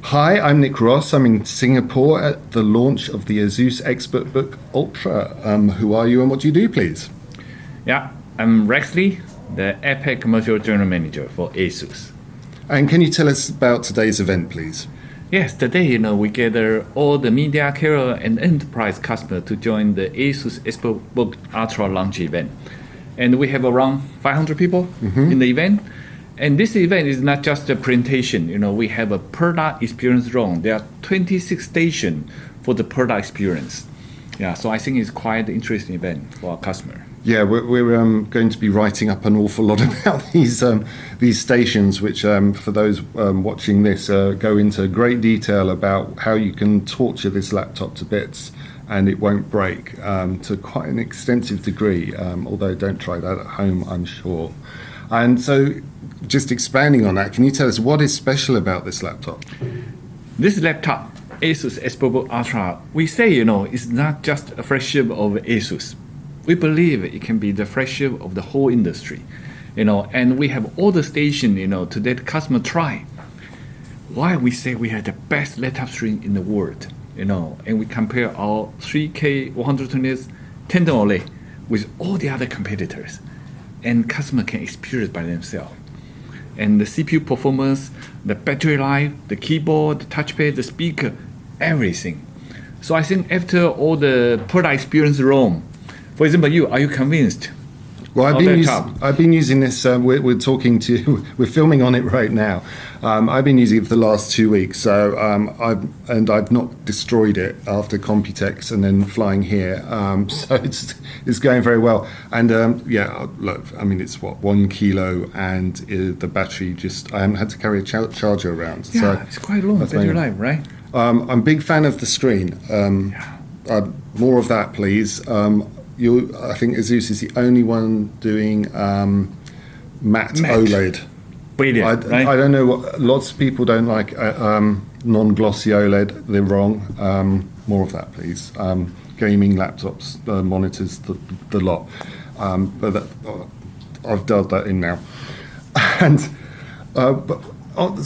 Hi, I'm Nick Ross. I'm in Singapore at the launch of the Asus ExpertBook Ultra. Who are you and what do you do, please? Yeah, I'm Rex Lee, the APAC Commercial General Manager for Asus. And can you tell us about today's event, please? Yes, today, we gather all the media carrier and enterprise customers to join the Asus ExpertBook Ultra launch event. And we have around 500 people in the event. And this event is not just a presentation. We have a product experience room. There are 26 stations for the product experience. Yeah, so I think it's quite an interesting event for our customer. Yeah, we're going to be writing up an awful lot about these stations, which for those watching this go into great detail about how you can torture this laptop to bits and it won't break to quite an extensive degree, although don't try that at home, I'm sure. And so just expanding on that, can you tell us what is special about this laptop? This laptop, Asus ExpertBook Ultra, we say, it's not just a flagship of Asus. We believe it can be the flagship of the whole industry, and we have all the stations, to let customer try. Why we say we have the best laptop screen in the world, and we compare our 3K 120Hz tandem OLED with all the other competitors, and customer can experience by themselves. And the CPU performance, the battery life, the keyboard, the touchpad, the speaker, everything. So I think after all the product experience room, for example, are you convinced? Well, I've been using this. We're talking to you. We're filming on it right now. I've been using it for the last 2 weeks. So I've not destroyed it after Computex and then flying here. So it's going very well. And look, it's 1 kilo, and the battery I haven't had to carry a charger around. Yeah, so it's quite long battery life, right? I'm a big fan of the screen. More of that, please. I think Asus is the only one doing matte OLED. Brilliant, right? I don't know lots of people don't like non-glossy OLED. They're wrong. More of that, please. Gaming laptops, monitors, the lot. But I've dialed that in now. And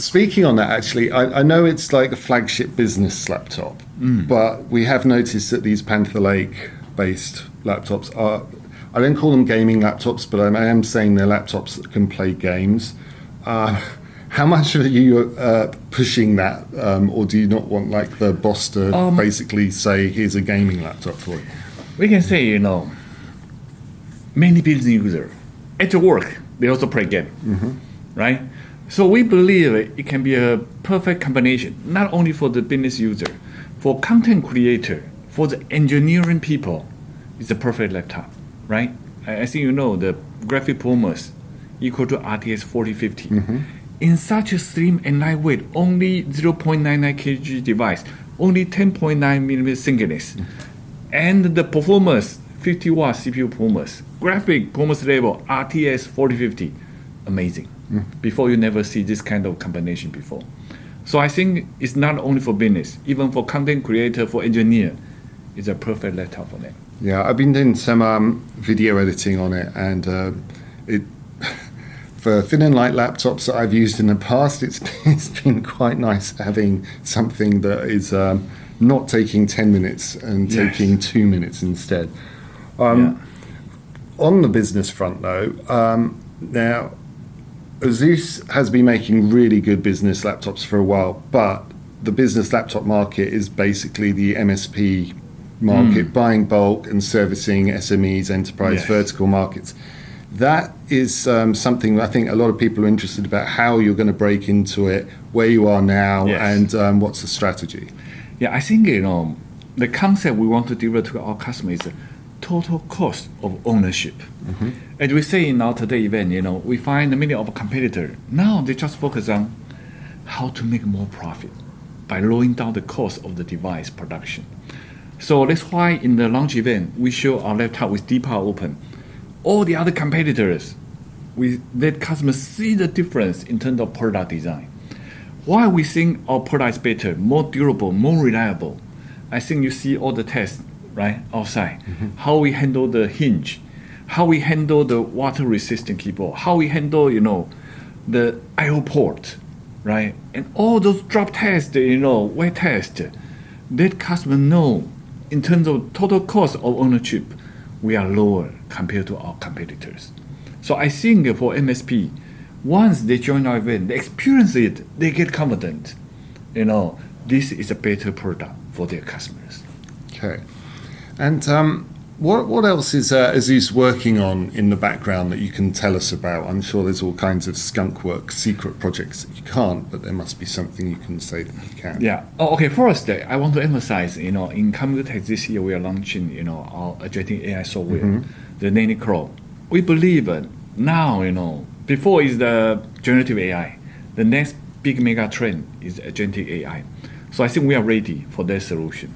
speaking on that, actually, I know it's like a flagship business laptop, but we have noticed that these Panther Lake-based laptops I don't call them gaming laptops, but I am saying they're laptops that can play games. How much are you pushing that, or do you not want like the boss to basically say, here's a gaming laptop for you? We can say, many business users at work, they also play game, right? So we believe it can be a perfect combination, not only for the business user, for content creator, for the engineering people. It's a perfect laptop, right? I think the graphic performance equal to RTX 4050. In such a slim and lightweight, only 0.99 kg device, only 10.9 millimeter singleness, and the performance, 50 watt CPU performance, graphic performance level, RTX 4050, amazing. Before you never see this kind of combination before. So I think it's not only for business, even for content creator, for engineer, it's a perfect laptop for them. Yeah, I've been doing some video editing on it, and for thin and light laptops that I've used in the past, it's been quite nice having something that is not taking 10 minutes and taking 2 minutes instead. On the business front, though, now Asus has been making really good business laptops for a while, but the business laptop market is basically the MSP market, buying bulk and servicing SMEs, enterprise, vertical markets. That is something I think a lot of people are interested about, how you're going to break into it, where you are now, and what's the strategy. Yeah, I think the concept we want to deliver to our customers is the total cost of ownership. As we say in our today event, we find many of our competitors now they just focus on how to make more profit by lowering down the cost of the device production. So that's why in the launch event, we show our laptop with D-Power Open. All the other competitors, we let customers see the difference in terms of product design. Why we think our product is better, more durable, more reliable. I think you see all the tests, right, outside. How we handle the hinge, how we handle the water-resistant keyboard, how we handle, the I/O port. right? And all those drop tests, wet tests, let customer know in terms of total cost of ownership, we are lower compared to our competitors. So I think for MSP, once they join our event, they experience it, they get confident. This is a better product for their customers. Okay. And what else is Asus working on in the background that you can tell us about? I'm sure there's all kinds of skunk work, secret projects that you can't, but there must be something you can say that you can. Yeah. Oh, okay. First, I want to emphasize, in Computex this year, we are launching, our agentic AI software, the Nanocrow. We believe now, before is the generative AI. The next big mega trend is agentic AI. So I think we are ready for that solution.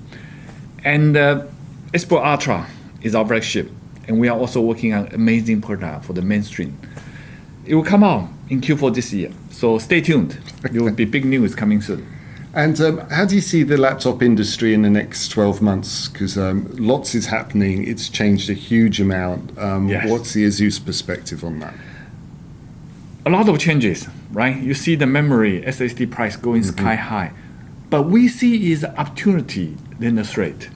And ExpertBook Ultra is our flagship, and we are also working on amazing product for the mainstream. It will come out in Q4 this year, so stay tuned. There will be big news coming soon. And how do you see the laptop industry in the next 12 months? Because lots is happening. It's changed a huge amount. Yes. What's the Asus perspective on that? A lot of changes, right? You see the memory SSD price going sky high, but we see is opportunity than a threat.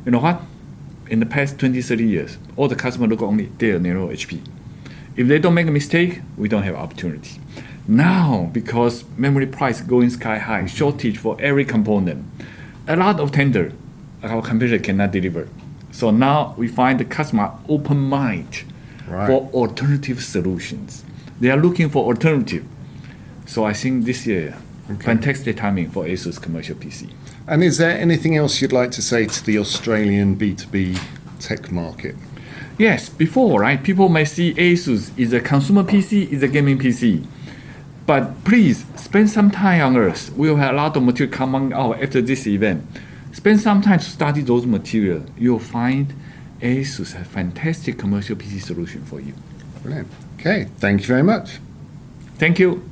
You know what? In the past 20, 30 years, all the customers look only Dell, Lenovo, HP. If they don't make a mistake, we don't have opportunity. Now, because memory price going sky high, shortage for every component, a lot of tender, our competitor cannot deliver. So now we find the customer open mind for alternative solutions. They are looking for alternative. So I think this year, fantastic timing for Asus commercial PC. And is there anything else you'd like to say to the Australian B2B tech market? Yes, before, right, people may see Asus is a consumer PC, is a gaming PC. But please, spend some time on us. We will have a lot of material coming out after this event. Spend some time to study those materials. You'll find Asus has a fantastic commercial PC solution for you. Brilliant. Okay, thank you very much. Thank you.